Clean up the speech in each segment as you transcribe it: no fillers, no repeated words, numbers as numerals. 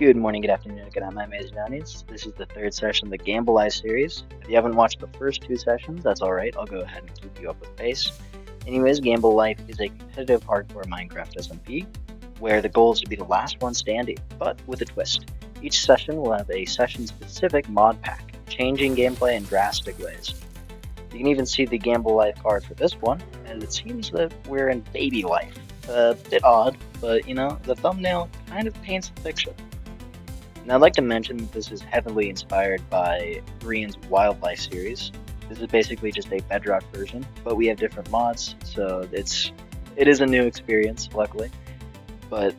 Good morning, good afternoon, good night, my amazing audience. This is the third session of the Gamble Live series. If you haven't watched the first two sessions, that's alright, I'll go ahead and keep you up with pace. Anyways, Gamble Life is a competitive hardcore Minecraft SMP, where the goal is to be the last one standing, but with a twist. Each session will have a session-specific mod pack, changing gameplay in drastic ways. You can even see the Gamble Life card for this one, and it seems that we're in baby life. A bit odd, but you know, the thumbnail kind of paints the picture. Now, I'd like to mention that this is heavily inspired by Grian's Wildlife series. This is basically just a Bedrock version, but we have different mods, so it is a new experience, luckily. But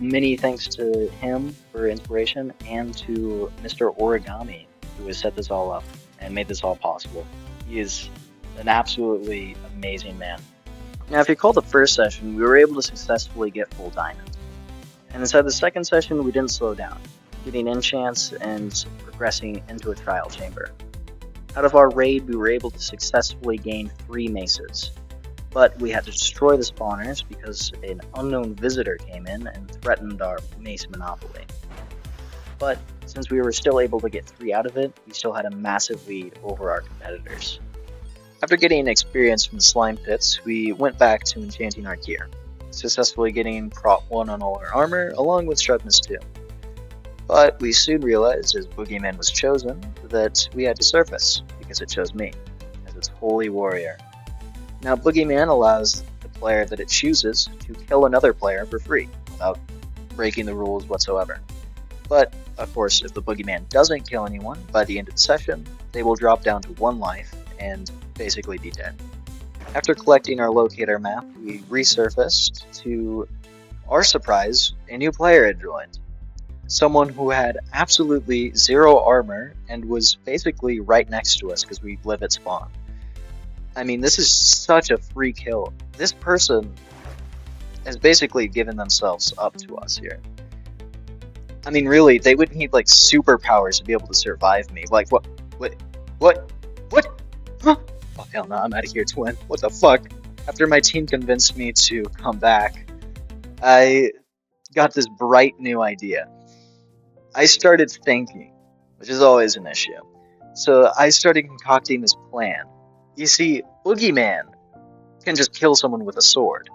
many thanks to him for inspiration, and to Mr. Origami, who has set this all up and made this all possible. He is an absolutely amazing man. Now, if you recall the first session, we were able to successfully get full diamond. And inside the second session, we didn't slow down, getting enchants and progressing into a trial chamber. Out of our raid, we were able to successfully gain 3 maces, but we had to destroy the spawners because an unknown visitor came in and threatened our mace monopoly. But since we were still able to get 3 out of it, we still had a massive lead over our competitors. After getting experience from the slime pits, we went back to enchanting our gear, successfully getting prot 1 on all our armor, along with sharpness 2. But we soon realized, as Boogeyman was chosen, that we had to surface, because it chose me, as its holy warrior. Now, Boogeyman allows the player that it chooses to kill another player for free, without breaking the rules whatsoever. But, of course, if the Boogeyman doesn't kill anyone by the end of the session, they will drop down to 1 life and basically be dead. After collecting our locator map, we resurfaced. To our surprise, a new player had joined. Someone who had absolutely 0 armor and was basically right next to us because we live at spawn. I mean, this is such a free kill. This person has basically given themselves up to us here. I mean, really, they would need like superpowers to be able to survive me. Like, what? Huh? Oh, hell no, I'm out of here to win. What the fuck? After my team convinced me to come back, I got this bright new idea. I started thinking, which is always an issue. So I started concocting this plan. You see, Boogeyman can just kill someone with a sword.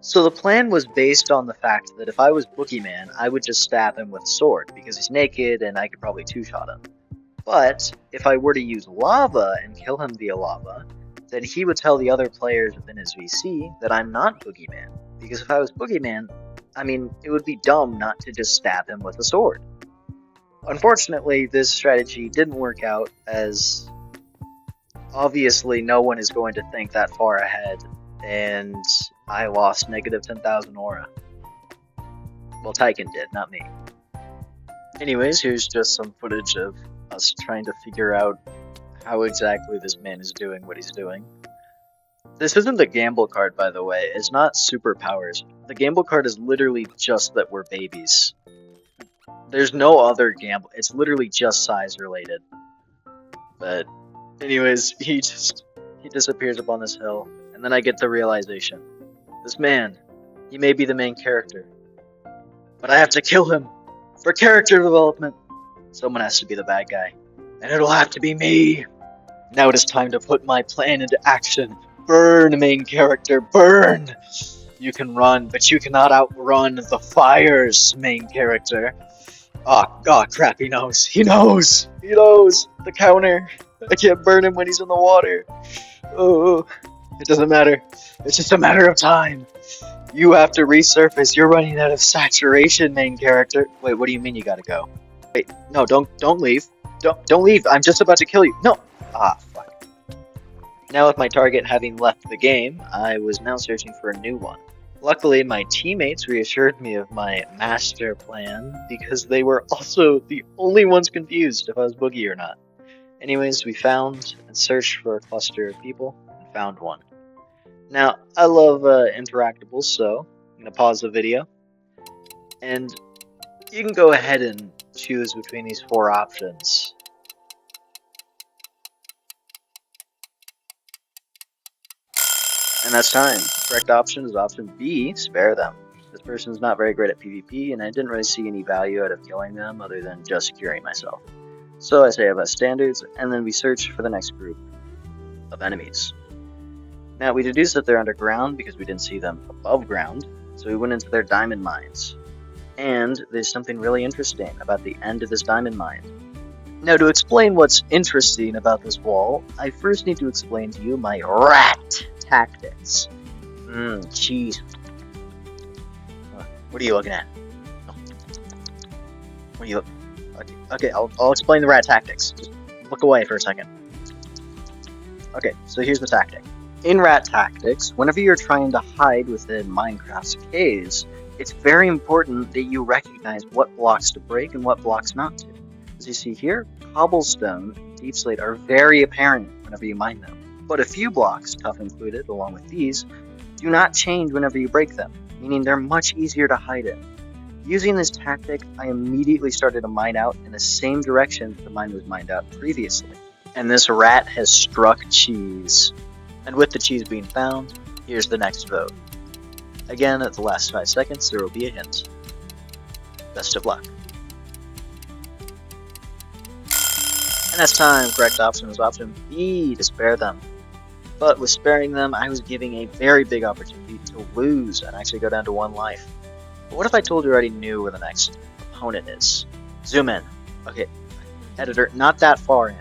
So the plan was based on the fact that if I was Boogeyman, I would just stab him with a sword, because he's naked and I could probably 2-shot him. But if I were to use lava and kill him via lava, then he would tell the other players within his VC that I'm not Boogeyman. Because if I was Boogeyman, I mean, it would be dumb not to just stab him with a sword. Unfortunately, this strategy didn't work out, as obviously no one is going to think that far ahead, and I lost negative 10,000 aura. Well, Tyken did, not me. Anyways, here's just some footage of us trying to figure out how exactly this man is doing what he's doing. This isn't the gamble card, by the way. It's not superpowers. The gamble card is literally just that we're babies. There's no other gamble. It's literally just size related. But anyways, he disappears up on this hill, and then I get the realization. This man, he may be the main character, but I have to kill him for character development. Someone has to be the bad guy, and it'll have to be me. Now it is time to put my plan into action. Burn, main character, burn! You can run, but you cannot outrun the fires, main character. Oh crap, he knows. He knows! He knows! The counter! I can't burn him when he's in the water. Oh, it doesn't matter. It's just a matter of time. You have to resurface. You're running out of saturation, main character. Wait, what do you mean you gotta go? Wait, no, don't leave. Don't leave. I'm just about to kill you. No! Ah, fuck. Now with my target having left the game, I was now searching for a new one. Luckily, my teammates reassured me of my master plan, because they were also the only ones confused if I was Boogie or not. Anyways, we found and searched for a cluster of people, and found one. Now, I love interactables, so I'm going to pause the video, and you can go ahead and choose between these 4 options. And that's time. Correct option is option B, spare them. This person's not very great at PvP, and I didn't really see any value out of killing them other than just curing myself. So I say I have standards, and then we search for the next group of enemies. Now we deduced that they're underground because we didn't see them above ground, so we went into their diamond mines. And there's something really interesting about the end of this diamond mine. Now to explain what's interesting about this wall, I first need to explain to you my rat tactics. Cheese. What are you looking at? What are you Okay, I'll explain the rat tactics. Just look away for a second. Okay, so here's the tactic. In rat tactics, whenever you're trying to hide within Minecraft's caves, it's very important that you recognize what blocks to break and what blocks not to. As you see here, cobblestone, deep slate are very apparent whenever you mine them. But a few blocks, tough included, along with these, do not change whenever you break them, meaning they're much easier to hide in. Using this tactic, I immediately started to mine out in the same direction the mine was mined out previously. And this rat has struck cheese. And with the cheese being found, here's the next vote. Again, at the last 5 seconds, there will be a hint. Best of luck. And that's time. Correct option was option B, to spare them. But with sparing them, I was giving a very big opportunity to lose and actually go down to 1 life. But what if I told you I already knew where the next opponent is? Zoom in. Okay, editor, not that far in.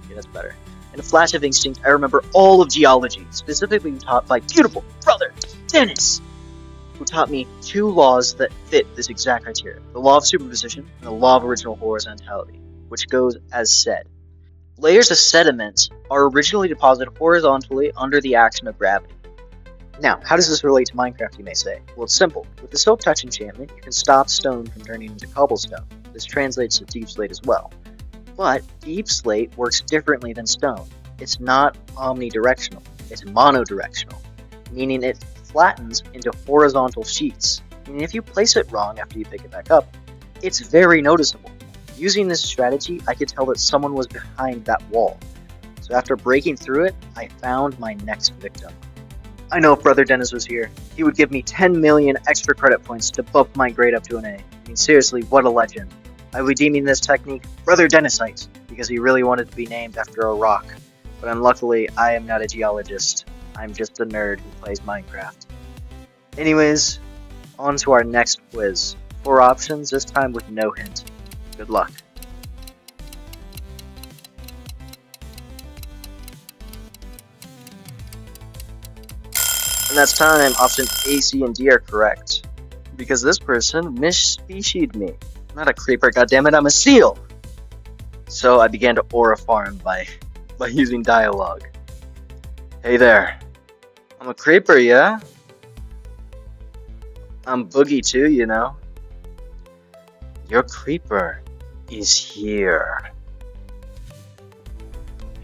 Okay, that's better. In a flash of instinct, I remember all of geology, specifically taught by beautiful brother Dennis, who taught me 2 laws that fit this exact criteria. The law of superposition and the law of original horizontality, which goes as said. Layers of sediment are originally deposited horizontally under the action of gravity. Now, how does this relate to Minecraft, you may say? Well, it's simple. With the Silk Touch enchantment, you can stop stone from turning into cobblestone. This translates to deep slate as well. But deep slate works differently than stone. It's not omnidirectional, it's monodirectional, meaning it flattens into horizontal sheets. And if you place it wrong after you pick it back up, it's very noticeable. Using this strategy, I could tell that someone was behind that wall. So after breaking through it, I found my next victim. I know if Brother Dennis was here, he would give me 10 million extra credit points to bump my grade up to an A. I mean, seriously, what a legend. I would be deeming this technique Brother Dennisite, because he really wanted to be named after a rock. But unluckily, I am not a geologist. I'm just a nerd who plays Minecraft. Anyways, on to our next quiz. 4 options, this time with no hint. Good luck. And that's time. Option A, C, and D are correct. Because this person misspecied me. I'm not a creeper, goddammit, I'm a seal! So I began to aura farm by using dialogue. Hey there. I'm a creeper, yeah? I'm Boogie too, you know? Your creeper is here.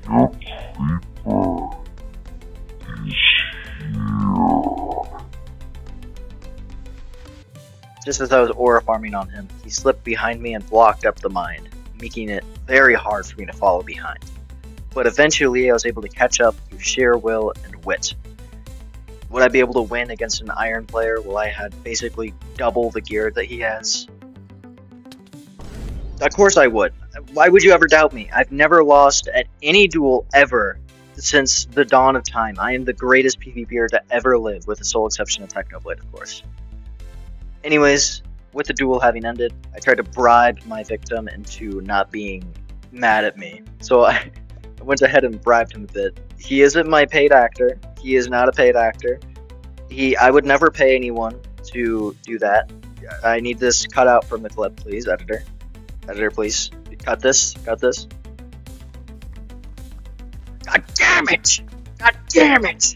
Your creeper is here. Just as I was aura farming on him, he slipped behind me and blocked up the mine, making it very hard for me to follow behind. But eventually I was able to catch up through sheer will and wit. Would I be able to win against an iron player while I had basically double the gear that he has? Of course I would. Why would you ever doubt me? I've never lost at any duel ever since the dawn of time. I am the greatest PvPer to ever live, with the sole exception of Technoblade, of course. Anyways, with the duel having ended, I tried to bribe my victim into not being mad at me. So I went ahead and bribed him a bit. He isn't my paid actor. He is not a paid actor. I would never pay anyone to do that. I need this cut out from the clip, please, editor. Editor, please. Cut this. Cut this. God damn it! God damn it!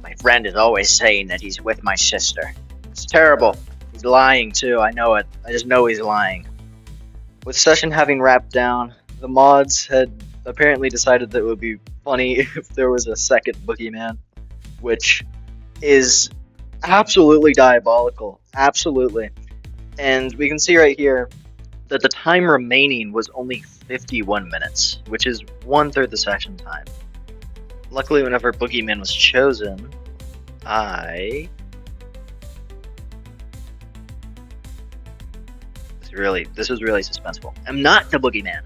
My friend is always saying that he's with my sister. It's terrible. He's lying too, I know it. I just know he's lying. With session having wrapped down, the mods had apparently decided that it would be funny if there was a second boogeyman, which is absolutely diabolical. Absolutely. And we can see right here that the time remaining was only 51 minutes, which is 1/3 the session time. Luckily, whenever boogeyman was chosen, I This is really suspenseful. I'm not the boogeyman.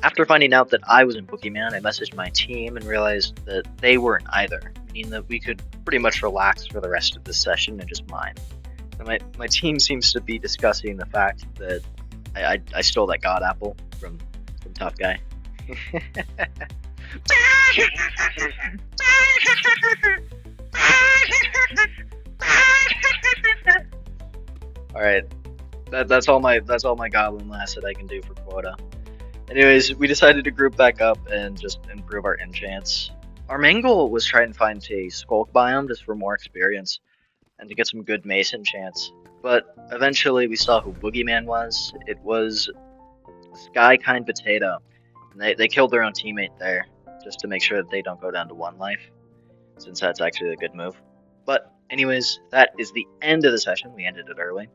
After finding out that I wasn't boogeyman, I messaged my team and realized that they weren't either, meaning that we could pretty much relax for the rest of the session and just mine. And my team seems to be discussing the fact that I stole that god apple from Tough Guy. All right, that's all my goblin last that I can do for quota. Anyways, we decided to group back up and just improve our enchants. Our main goal was try and find a skulk biome just for more experience and to get some good mason chants. But eventually we saw who Boogeyman was. It was Sky Kind Potato. And they killed their own teammate there just to make sure that they don't go down to 1 life, since that's actually a good move. But anyways, that is the end of the session. We ended it early.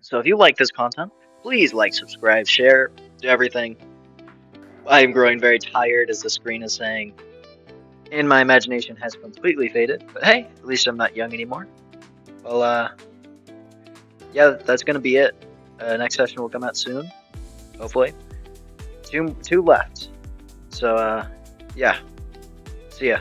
So if you like this content, please like, subscribe, share, do everything. I am growing very tired, as the screen is saying, and my imagination has completely faded. But hey, at least I'm not young anymore. Well, yeah, that's gonna be it. Next session will come out soon, hopefully. Two left. So, yeah. See ya.